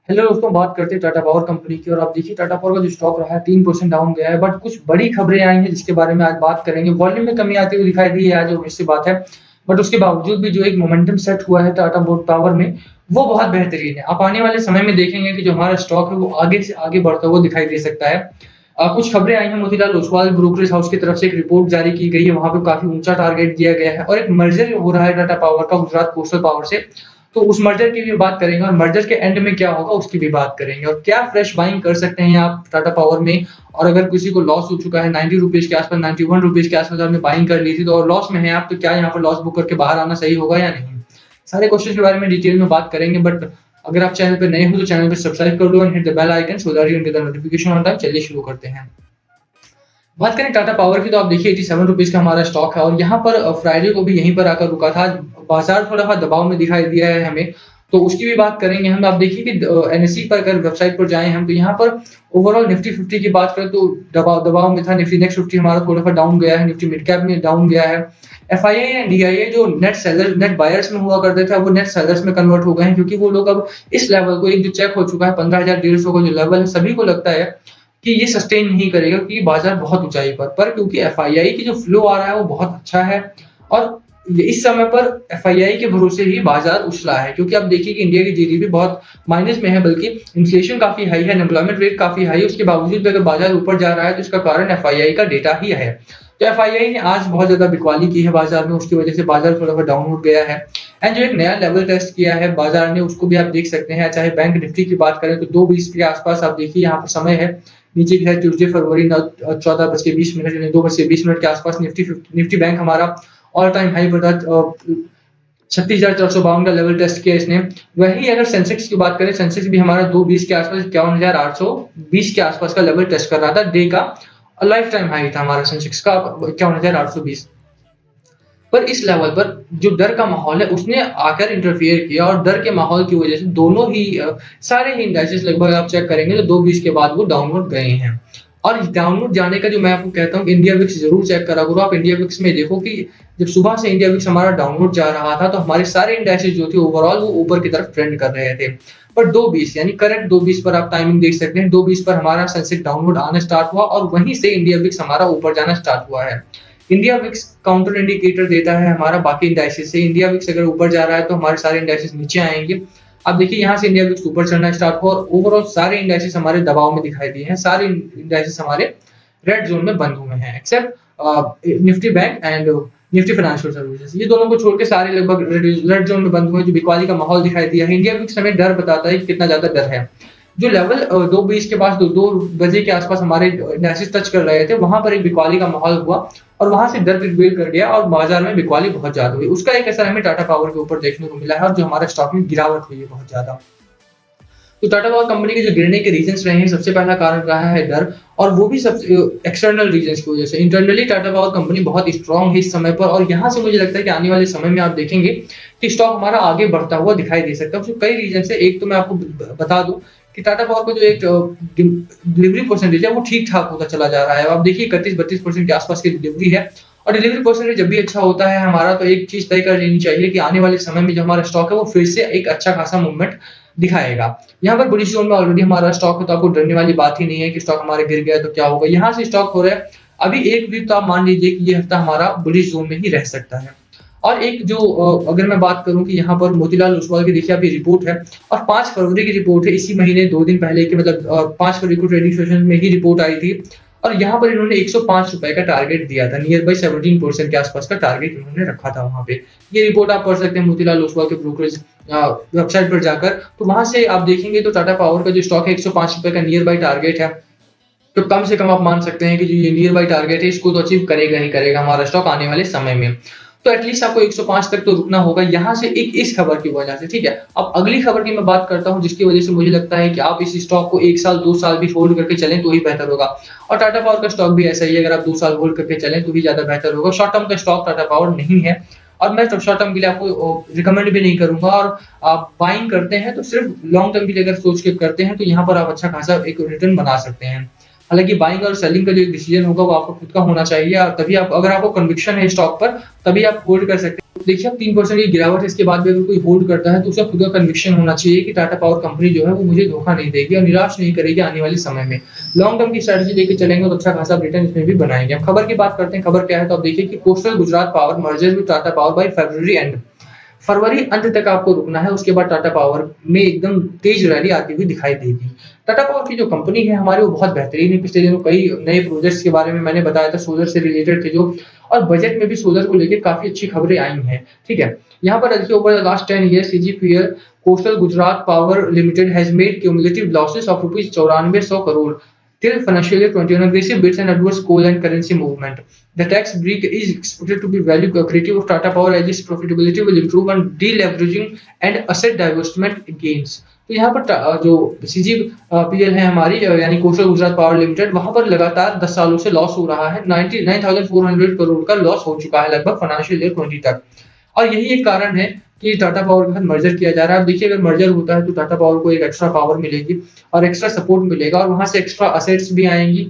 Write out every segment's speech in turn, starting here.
Hello दोस्तों, बात करते हैं टाटा पावर कंपनी की। और आप देखिए टाटा पावर का जो स्टॉक रहा है 3% डाउन गया है, बट कुछ बड़ी खबरें आई हैं जिसके बारे में आज बात करेंगे। वॉल्यूम में कमी आती हुई दिखाई दी है आज, obvious सी बात है। बट उसके बावजूद भी जो एक मोमेंटम सेट हुआ है टाटा बोर्ड पावर में, वो बहुत बेहतरीन है। आप आने वाले समय में देखेंगे कि जो हमारा स्टॉक है वो आगे से आगे बढ़ता हुआ दिखाई दे सकता है। कुछ खबरें आई हैं, मोतीलाल ओसवाल ब्रोकरेज हाउस की तरफ से एक रिपोर्ट जारी की गई है। वहां पे काफी ऊंचा टारगेट दिया गया है और एक मर्जर हो रहा है टाटा पावर का गुजरात कोस्टल पावर से। तो उस मर्जर की भी बात करेंगे और मर्जर के एंड में क्या होगा उसकी भी बात करेंगे, और क्या फ्रेश बाइंग कर सकते हैं आप टाटा पावर में। और अगर किसी को लॉस हो चुका है 90 रुपीज के आसपास, 91 रुपीज के आसपास आपने बाइंग कर ली थी तो और लॉस में है आप, तो क्या यहाँ पर लॉस बुक करके बाहर आना सही होगा या नहीं। सारे क्वेश्चन के बारे में डिटेल में बात करेंगे। बट अगर आप चैनल पे नए हो तो चैनल पे सब्सक्राइब कर लो and hit the bell icon so that you get the notification on time. चलिए शुरू करते हैं। बात करें टाटा पावर की तो आप देखिए 87 रुपीज का हमारा स्टॉक है और यहाँ पर फ्राइडे को भी यहीं पर आकर रुका था। बाजार थोड़ा सा दबाव में दिखाई दिया है हमें, तो उसकी भी बात करेंगे हम। आप देखिए कि एनएसई पर अगर वेबसाइट पर जाएं हम, तो यहाँ पर ओवरऑल निफ्टी 50 की बात करें तो दबाव दबाव में था। निफ्टी नेक्स्ट 50 हमारा थोड़ा सा डाउन गया है, निफ्टी मिड कैप में डाउन गया है। एफआईआई एंड डीआईए जो नेट सेलर नेट बायर्स में हुआ करते थे, वो नेट सेलर्स में कन्वर्ट हो गए हैं, क्योंकि वो लोग अब इस लेवल को, एक जो चेक हो चुका है 15,150 का जो लेवल है, सभी को लगता है कि ये सस्टेन नहीं करेगा क्योंकि बाजार बहुत ऊंचाई पर क्योंकि एफआईआई की जो फ्लो आ रहा है वो बहुत अच्छा है। और इस समय पर एफआईआई के भरोसे ही बाजार उछला है, क्योंकि आप देखिए कि इंडिया की जीडीपी बहुत माइनस में है, बल्कि इन्फ्लेशन काफी हाई है, अनएम्प्लॉयमेंट रेट काफी हाई है। उसके बावजूद भी अगर बाजार ऊपर जा रहा है तो इसका कारण एफआईआई का डेटा ही है। तो एफआईआई ने आज बहुत ज्यादा बिकवाली की है बाजार में, उसकी वजह से बाजार थोड़ा सा डाउनवर्ड गया है। एंड जो एक नया लेवल टेस्ट किया है बाजार ने, उसको भी आप देख सकते हैं। चाहे बैंक निफ्टी की बात करें तो 2:20 के आसपास आप देखिए यहाँ पर समय है। नीचे की है ट्यूसडे फरवरी 14:20 यानी 2:20 के आसपास निफ्टी बैंक हमारा ऑल टाइम हाई पर था। 36,452 का लेवल टेस्ट किया इसने। वही अगर सेंसेक्स की बात करें, सेंसेक्स भी हमारा 2:20 के आसपास 51,820 के आसपास का लेवल टेस्ट कर रहा था डे का। और लाइफ टाइम हाई था हमारा सेंसेक्स का 51,820। पर इस लेवल पर जो डर का माहौल है उसने आकर इंटरफियर किया, और डर के माहौल की वजह से दोनों ही सारे ही इंडाइसेस लगभग आप चेक करेंगे तो 2:20 के बाद वो डाउनवर्ड गए हैं। और डाउनवर्ड जाने का जो मैं आपको कहता हूँ, इंडिया विक्स जरूर चेक करा करो। आप इंडिया विक्स में देखो कि जब सुबह से इंडिया विक्स हमारा डाउनवर्ड जा रहा था तो हमारे सारे इंडाइसेस जो थे ओवरऑल वो ऊपर की तरफ ट्रेंड कर रहे थे। पर 2:20 यानी करेक्ट 2:20 पर आप टाइमिंग देख सकते हैं, 2:20 पर हमारा सेंसेक्स डाउनवर्ड आना स्टार्ट हुआ और वहीं से इंडिया विक्स हमारा ऊपर जाना स्टार्ट हुआ है। इंडिया विक्स काउंटर इंडिकेटर देता है हमारा बाकी इंडाइसेस से। इंडिया विक्स अगर ऊपर जा रहा है तो हमारे सारे इंडाइसेस नीचे आएंगे। आप देखिए यहाँ से इंडिया विक्स ऊपर चढ़ना स्टार्ट हुआ और ओवरऑल सारे इंडाइसेस हमारे दबाव में दिखाई दिए हैं। सारे इंडाइसेस हमारे रेड जोन में बंद हुए हैं except Nifty bank and Nifty financial services. ये दोनों को छोड़ के सारे लगभग रेड जोन में बंद हुए, जो बिकवाली का माहौल दिखाई दिया है। इंडिया विक्स हमें डर बताता है कि कितना ज्यादा डर है। जो लेवल 2:20 के पास 2 बजे के आसपास हमारे इंडाइसेस टच कर रहे थे, वहां पर एक बिकवाली का माहौल हुआ और वहां से डर प्रिवेल कर गया और बाजार में बिकवाली बहुत ज्यादा हुई। उसका एक असर हमें टाटा पावर के ऊपर देखने को मिला है और जो हमारा स्टॉक में गिरावट हुई है बहुत ज्यादा। तो टाटा पावर कंपनी के जो गिरने के रीजंस रहे हैं, सबसे पहला कारण रहा है डर, और वो भी सब एक्सटर्नल रीजंस की वजह से। इंटरनली टाटा पावर कंपनी बहुत स्ट्रांग है इस समय पर, और यहाँ से मुझे लगता है कि आने वाले समय में आप देखेंगे कि स्टॉक हमारा आगे बढ़ता हुआ दिखाई दे सकता है। उसके कई रीजन है। एक तो मैं आपको बता दूं कि टाटा पावर का जो एक डिलीवरी परसेंटेज है वो ठीक ठाक होता चला जा रहा है। आप देखिए 31-32% के आसपास की डिलीवरी है, और डिलीवरी परसेंटेज जब भी अच्छा होता है हमारा, तो एक चीज तय कर लेनी चाहिए कि आने वाले समय में जो हमारा स्टॉक है वो फिर से एक अच्छा खासा मूवमेंट दिखाएगा। यहाँ पर बुलिश जोन में ऑलरेडी हमारा स्टॉक है, तो आपको डरने वाली बात ही नहीं है कि स्टॉक हमारे गिर गया तो क्या होगा। यहाँ से स्टॉक हो रहा है अभी एक वीक, तो आप मान लीजिए कि ये हफ्ता हमारा बुलिश जोन में ही रह सकता है। और एक जो अगर मैं बात करूं कि यहाँ पर मोतीलाल ओसवाल की देखिए अभी रिपोर्ट है, और 5 फरवरी की रिपोर्ट है, इसी महीने 2 दिन पहले की, मतलब 5 फरवरी को ट्रेडिंग सेशन में ही रिपोर्ट आई थी। और यहाँ पर इन्होंने 105 रुपए का टारगेट दिया था, नियर बाई 17% के आसपास का टारगेट इन्होंने रखा था वहां पे। ये रिपोर्ट आप पढ़ सकते हैं मोतीलाल ओसवाल के ब्रोकरेज वेबसाइट पर जाकर। तो वहां से आप देखेंगे तो टाटा पावर का जो स्टॉक है 105 रुपए का नियर बाई टारगेट है। तो कम से कम आप मान सकते हैं कि जो ये नियर बाई टारगेट है इसको तो अचीव करेगा ही करेगा हमारा स्टॉक आने वाले समय में। तो एटलीस्ट आपको 105 तक तो रुकना होगा यहाँ से, एक इस खबर की वजह से, ठीक है। अब अगली खबर की मैं बात करता हूँ जिसकी वजह से मुझे लगता है कि आप इस स्टॉक को 1 साल 2 साल भी होल्ड करके चलें तो ही बेहतर होगा। और टाटा पावर का स्टॉक भी ऐसा ही है, अगर आप 2 साल होल्ड करके चलें तो ही ज्यादा बेहतर होगा। शॉर्ट टर्म का स्टॉक टाटा पावर नहीं है, और मैं तो शॉर्ट टर्म के लिए आपको रिकमेंड भी नहीं करूंगा। और आप बाइंग करते हैं तो सिर्फ लॉन्ग टर्म के लिए अगर सोच के करते हैं तो यहाँ पर आप अच्छा खासा एक रिटर्न बना सकते हैं। हालांकि बाइंग और सेलिंग का जो डिसीजन होगा वो आपको खुद का होना चाहिए, और तभी आप, अगर आपको कन्विक्शन है स्टॉक पर, तभी आप होल्ड कर सकते हैं। देखिए अब 3% की गिरावट है, इसके बाद भी अगर कोई होल्ड करता है तो उसका खुद का कन्विक्शन होना चाहिए कि टाटा पावर कंपनी जो है वो मुझे धोखा नहीं देगी और निराश नहीं करेगी आने वाले समय में। लॉन्ग टर्म की स्ट्रैटेजी लेके चलेंगे तो अच्छा खासा रिटर्न इसमें भी बनाएँगे। अब खबर की बात करते हैं, खबर क्या है? तो आप देखिए कि coastal Gujarat power merger with Tata power by February end. फरवरी अंत तक आपको रुकना है, उसके बाद टाटा पावर में एकदम तेज रैली आती हुई दिखाई देगी। टाटा पावर की जो कंपनी है हमारी वो बहुत बेहतरीन है, पिछले दिनों कई नए प्रोजेक्ट्स के बारे में मैंने बताया था, सोलर से रिलेटेड थे जो, और बजट में भी सोलर को लेके काफ़ी अच्छी खबरें आई हैं, ठीक है? यहाँ पर देखिए over the last 10 years CGPL coastal Gujarat power limited has made cumulative losses of rupees 9400 crore till financial year 21 aggressive bids and adverse coal and currency movement. The tax break is expected to be value accretive of Tata Power as its profitability will improve on deleveraging and asset divestment gains. तो यहाँ पर जो सीजीपीएल है हमारी यानी coastal Gujarat power limited, वहां पर लगातार 10 सालों से लॉस हो रहा है। 99,400 करोड़ का लॉस हो चुका है लगभग फाइनेंशियल ईयर 20 तक, और यही एक कारण है कि टाटा पावर के साथ मर्जर किया जा रहा है। अब देखिए अगर मर्जर होता है तो टाटा पावर को एक एक्स्ट्रा पावर मिलेगी और एक्स्ट्रा सपोर्ट मिलेगा और वहां से एक्स्ट्रा असेट्स भी आएंगी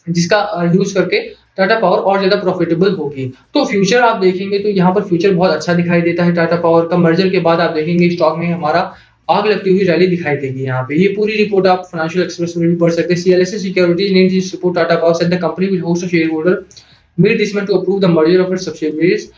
जिसका यूज करके टाटा पावर और ज्यादा प्रॉफिटेबल होगी। तो फ्यूचर आप देखेंगे तो यहाँ पर फ्यूचर बहुत अच्छा दिखाई देता है टाटा पावर का। मर्जर के बाद आप देखेंगे स्टॉक में हमारा आग लगती हुई रैली दिखाई देगी। यहाँ पे ये पूरी रिपोर्ट आप फाइनेंशियल एक्सप्रेस में भी पढ़ सकते हैं। CLSA securities needs this report Tata power said the company will host a shareholder meet this month to approve the merger of its subsidiaries.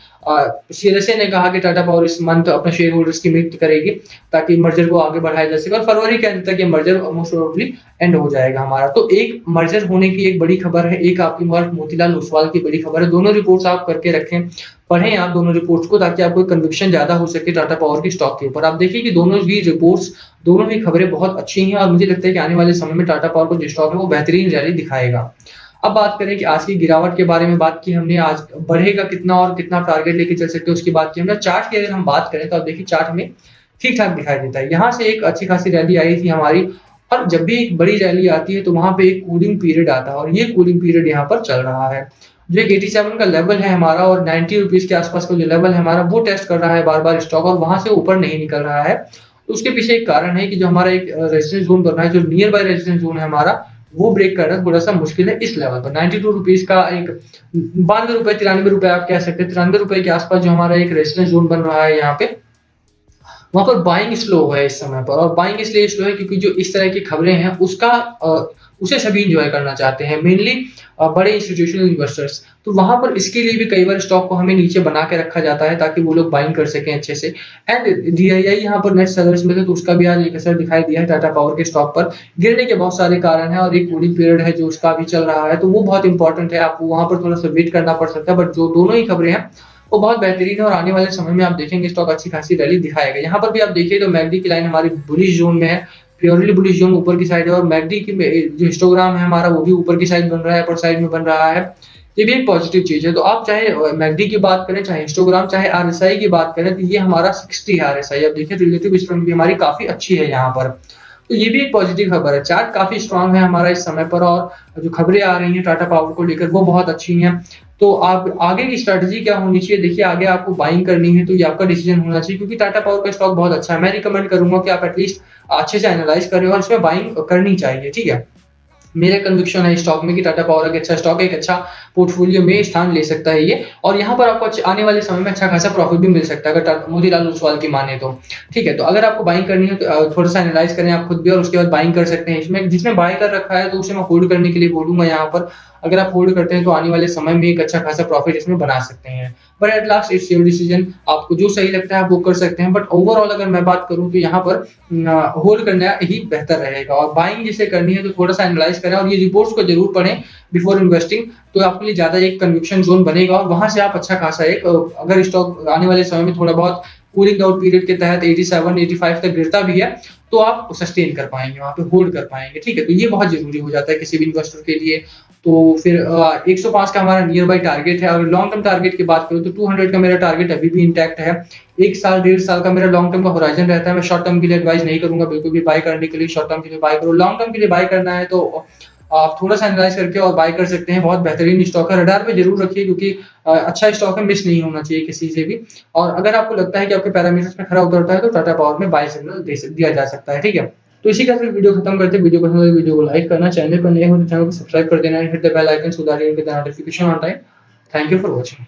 CLSA ने कहा कि टाटा पावर इस मंथ अपने शेयर होल्डर्स की मीट करेगी ताकि मर्जर को आगे बढ़ाया जा सके और फरवरी के अंत तक ये मर्जर मोस्ट प्रोबेबली एंड हो जाएगा हमारा। तो एक मर्जर होने की एक बड़ी खबर है, एक आपकी मोतीलाल ओसवाल की बड़ी खबर है। दोनों रिपोर्ट्स आप करके रखें, पढ़ें आप दोनों रिपोर्ट्स को ताकि आपको कन्विक्शन ज्यादा हो सके टाटा पावर की स्टॉक के ऊपर। आप देखिए कि दोनों ही रिपोर्ट्स, दोनों ही खबरें बहुत अच्छी हैं और मुझे लगता है कि आने वाले समय में टाटा पावर को जो स्टॉक है वो बेहतरीन रैली दिखाएगा। अब बात करें कि आज की गिरावट के बारे में बात की हमने, आज बढ़ेगा कितना और कितना टारगेट लेके चल सकते हैं उसकी बात की हमने। चार्ट की अगर हम बात करें तो आप देखिए चार्ट हमें ठीक ठाक दिखाई देता है। यहाँ से एक अच्छी खासी रैली आई थी हमारी, और जब भी एक बड़ी रैली आती है तो वहां पे एक कूलिंग पीरियड आता है और ये कूलिंग पीरियड यहाँ पर चल रहा है। जो एक 87 का लेवल है हमारा और 90 रुपीज के आसपास का जो लेवल है हमारा वो टेस्ट कर रहा है बार बार स्टॉक और वहां से ऊपर नहीं निकल रहा है। तो उसके पीछे एक कारण है कि जो हमारा एक रेजिस्टेंस जोन बन रहा है, जो नियर बाय रेजिस्टेंस जोन है हमारा, वो ब्रेक करना थोड़ा सा मुश्किल है इस लेवल पर। 92 रुपीज का एक 92 रुपए 93 रुपए आप कह सकते हैं, 93 रुपए के आसपास जो हमारा एक रेजिस्टेंस जोन बन रहा है यहाँ पे, वहां पर बाइंग स्लो है इस समय पर। और बाइंग इसलिए स्लो है क्योंकि जो इस तरह की खबरें हैं उसे सभी इंजॉय करना चाहते हैं, मेनली बड़े इंस्टीट्यूशनल इन्वेस्टर्स। तो वहां पर इसके लिए भी कई बार स्टॉक को हमें नीचे बना के रखा जाता है ताकि वो लोग बाइंग कर सकें अच्छे से। एंड डीआईआई यहाँ पर नेट सेलर्स में थे तो उसका भी आज एक असर दिखाई दिया है टाटा पावर के स्टॉक पर। गिरने के बहुत सारे कारण हैं और एक कूलिंग पीरियड है जो उसका भी चल रहा है, तो वो बहुत इंपॉर्टेंट है, आपको वहां पर थोड़ा सा वेट करना पड़ सकता है। बट जो दोनों ही खबरें हैं वो बहुत बेहतरीन है और आने वाले समय में आप देखेंगे स्टॉक अच्छी खासी रैली दिखाएगा। यहाँ पर भी आप देखिए तो मैकडी की लाइन हमारी बुलिश जोन में है, प्योरली बुलिश जोन ऊपर की साइड है और मैकडी की जो हिस्टोग्राम है हमारा वो भी ऊपर की साइड बन रहा है, अपर साइड में बन रहा है। ये भी एक पॉजिटिव चीज है। तो आप चाहे मैकडी की बात करें, चाहे हिस्टोग्राम, चाहे आरएसआई की बात करें, तो ये हमारा 60 है आरएसआई। आप देखिए रिलेटिव स्ट्रेंथ भी हमारी काफी अच्छी है यहाँ पर, तो ये भी एक पॉजिटिव खबर है। चार्ट काफी स्ट्रांग है हमारा इस समय पर और जो खबरें आ रही हैं टाटा पावर को लेकर वो बहुत अच्छी हैं। तो आप आगे की स्ट्रैटेजी क्या होनी चाहिए? देखिए आगे आपको बाइंग करनी है तो ये आपका डिसीजन होना चाहिए क्योंकि टाटा पावर का स्टॉक बहुत अच्छा है। मैं रिकमेंड करूंगा कि आप एटलीस्ट अच्छे से एनालाइज करें और इसमें बाइंग करनी चाहिए, ठीक है? मेरा कन्विक्शन है स्टॉक में कि टाटा पावर एक अच्छा स्टॉक, एक अच्छा पोर्टफोलियो में स्थान ले सकता है ये, और यहाँ पर आपको आने वाले समय में अच्छा खासा प्रॉफिट भी मिल सकता है अगर मोतीलाल ओसवाल की माने तो, ठीक है? तो अगर आपको बाइंग करनी है तो थोड़ा सा एनालाइज करें आप खुद भी और उसके बाद बाइंग कर सकते हैं। इसमें जिसने बाय कर रखा है तो उसे मैं होल्ड करने के लिए बोलूंगा यहाँ पर। अगर आप होल्ड करते हैं तो आने वाले समय में एक अच्छा खासा प्रॉफिट इसमें बना सकते हैं। But at last it's your decision, आपको जो सही लगता है आप वो कर सकते हैं। बट ओवरऑल अगर मैं बात करूं तो यहाँ पर होल्ड करना ही बेहतर रहेगा और बाइंग जिसे करनी है तो थोड़ा सा एनालाइज करें और ये रिपोर्ट्स को जरूर पढ़ें बिफोर इन्वेस्टिंग, तो आपके लिए ज्यादा एक कन्विक्शन जोन बनेगा और वहां से आप अच्छा खासा एक अगर स्टॉक आने वाले समय में थोड़ा बहुत कूलिंग आउट पीरियड के तहत 87 85 तक गिरता भी है तो आप सस्टेन कर पाएंगे, वहां पे होल्ड कर पाएंगे, ठीक है? तो ये बहुत जरूरी हो जाता है किसी भी इन्वेस्टर के लिए। तो फिर 105 का हमारा नियर बाई टारगेट है और लॉन्ग टर्म टारगेट की बात करूं तो 200 का मेरा टारगेट अभी भी इंटैक्ट है। 1 साल 1.5 साल का मेरा लॉन्ग टर्म का होराइजन रहता है। मैं शॉर्ट टर्म के लिए एडवाइस नहीं करूंगा बिल्कुल भी बाय करने के लिए। शॉर्ट टर्म के लिए बाय करो, लॉन्ग टर्म के लिए बाय करना है तो आप थोड़ा सा एनालाइज करके और बाय कर सकते हैं। बहुत बेहतरीन स्टॉक है, रडार पे जरूर रखिए क्योंकि अच्छा स्टॉक है, मिस नहीं होना चाहिए किसी से भी। और अगर आपको लगता है कि आपके पैरामीटर्स में खरा उतरता है तो टाटा पावर में बाय सिग्नल दिया जा सकता है, ठीक है? तो इसी के साथ वीडियो खत्म करते हैं। वीडियो पसंद आए वीडियो को लाइक करना, चैनल पर नए हो तो चैनल को सब्सक्राइब कर देना, hit the bell icon so that you get the notification on time. Thank you for watching.